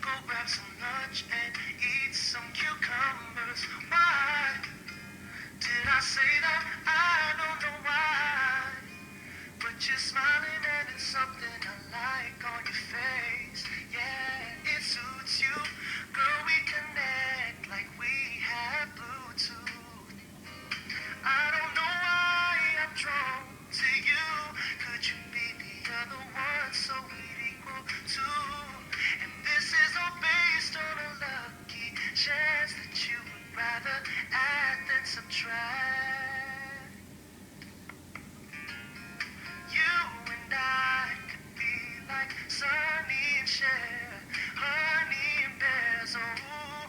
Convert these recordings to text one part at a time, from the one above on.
go grab some lunch and eat some cucumbers. Why did I say that? I don't know why. But you're smiling and it's something I like on your face. Yeah, it suits you. Girl, we connect like we have Bluetooth. I don't know why I'm drawn to you. Could you be the other one so we'd equal two? And this is all based on a lucky chance that you would rather add than subtract. You and I could be like Sunny and Cher, honey and bears, oh.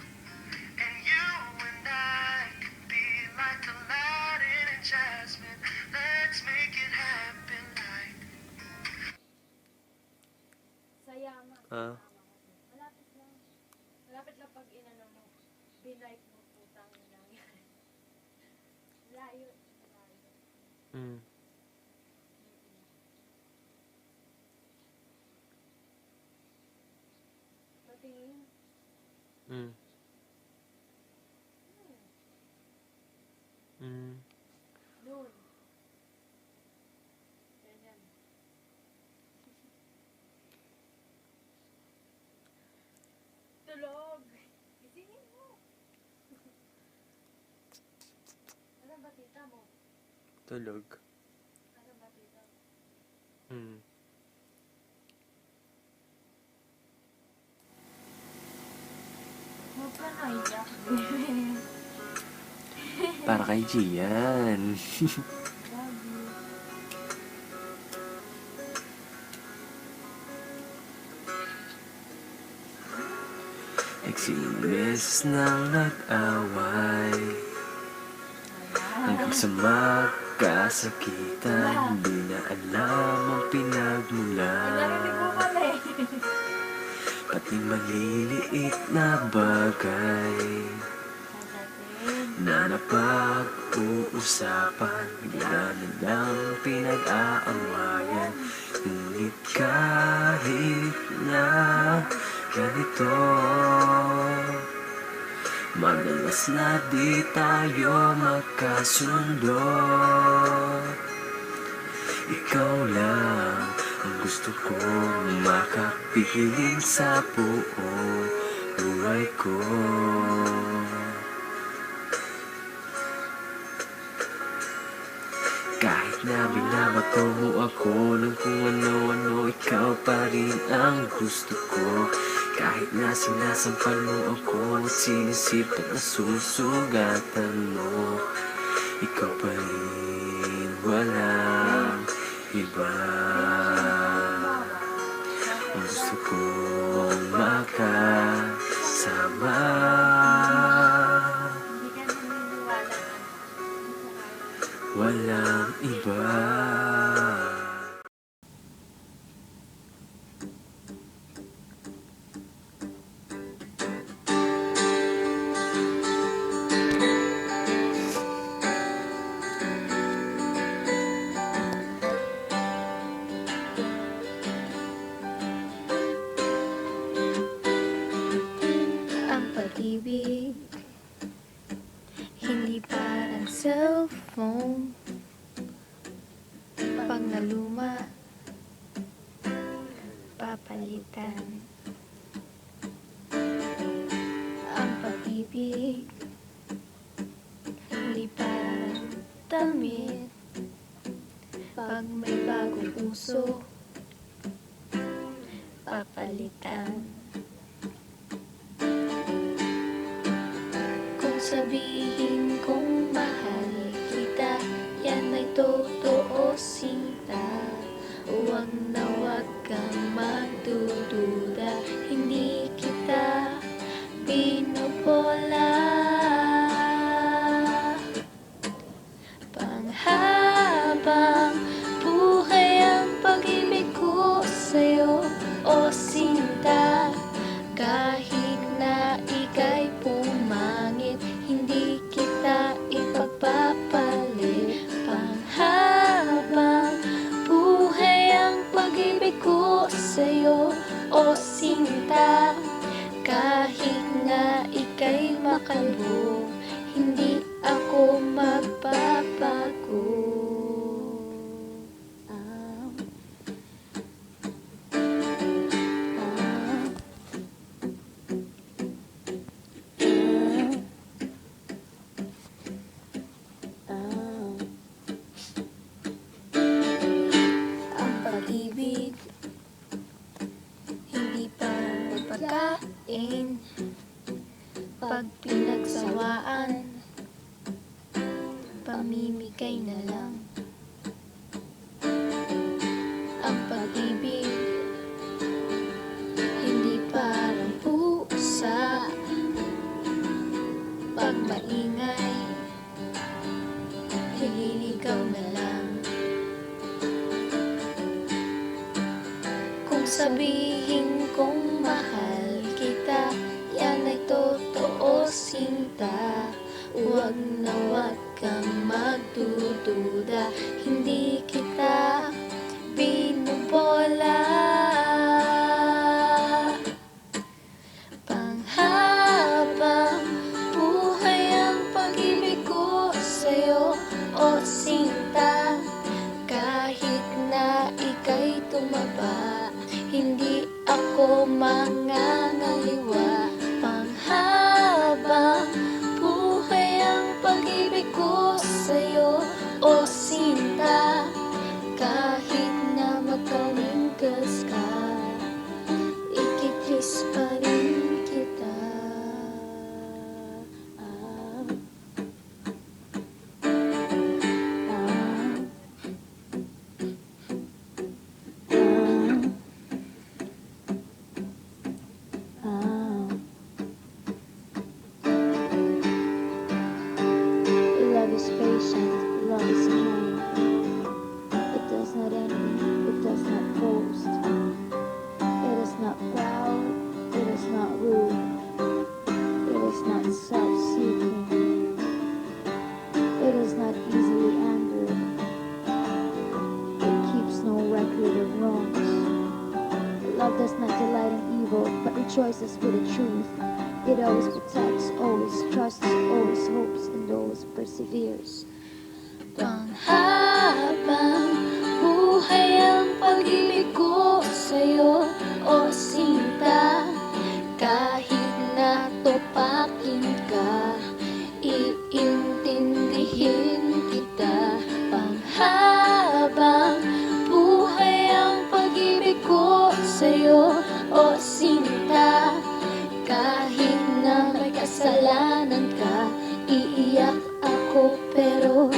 And you and I could be like Aladdin and Jasmine. Let's make it happen like. Sayama. Ah, Malapit lang. Malapit lang pag inano mo. Binike mo putang lang yan. Layo. Layo. mm, Patingin. mm, mm. Noon. Ganyan. Tulog. Gisingin mo. Ano ba tita mo? Tulog. Ano ba tita mo? Mm. Huwag ka naiyak. Para kay Gian. Love you. Iksing beses nang nag-away hanggang sa magkasakitan. Di na alam ang pinagmulan. Narinig mo pala eh. Pati maliliit na bagay na napag-uusapan, bigla na lang pinag-aamayan. Ngunit kahit na ganito, madalas na di tayo magkasundo. Ikaw lang ang gusto kong makapiling sa buong buhay ko. Kahit na binabato mo ako ng kung ano-ano, ikaw pa rin ang gusto ko. Kahit na sinasampal mo ako at sinisip at nasusugatan mo, ikaw pa rin, walang iba. Ang gusto kong makasama, Hindi ka naniniwala. walang iba. Ang pag-ibig hindi parang cellphone. Pag naluma, papalitan. Ang pag-ibig hindi parang damit. Pag may bagong uso, papalitan. Kung sabihin kong mahal kita, yan ay totoo sinta. Huwag na huwag kang magdududa, hindi kita pinopola. Panghabang buhay ang pag-ibig ko sa'yo, o sinta. Kahit na ika'y pumangit, hindi kita ipagpapalit. Panghabang buhay ang pag-ibig ko sa'yo, o sinta. makalbo, hindi ako magbabago. Ah, ah, ah. Ang pag-ibig hindi parang pagkain, pag pinagsawaan, pamimigay na lang. Ang pag-ibig hindi parang pusa, pag maingay, nililigaw na lang. Kung sabihin kong mahal kita, yan ay totoo sinta. Huwag na huwag kang magdududa, hindi kita binubola. Panghabang buhay ang pag-ibig ko sa'yo, o sinta. Kahit na ika'y tumaba, hindi ako mangangaliwa. Panghabang buhay ang pag-ibig ko sa'yo, o sinta. Kahit na magkalingkas ka, ikikiss pa rin kita. Ah, ah, ah. Love is patient, love is kind. It does not envy, it does not boast. It is not proud, it is not rude. It is not self-seeking. It is not easily angered. It keeps no record of wrongs. Love does not delight in evil, but rejoices with the truth. It always protects, always trusts, always hopes, and always perseveres. Panghabang buhay ang pag-ibig ko sa'yo, o sinta. Kahit na topakin ka, iintindihin kita. Panghabang buhay ang pag-ibig ko sa'yo, o sinta. Kahit na may kasalanan ka, iiyak ako pero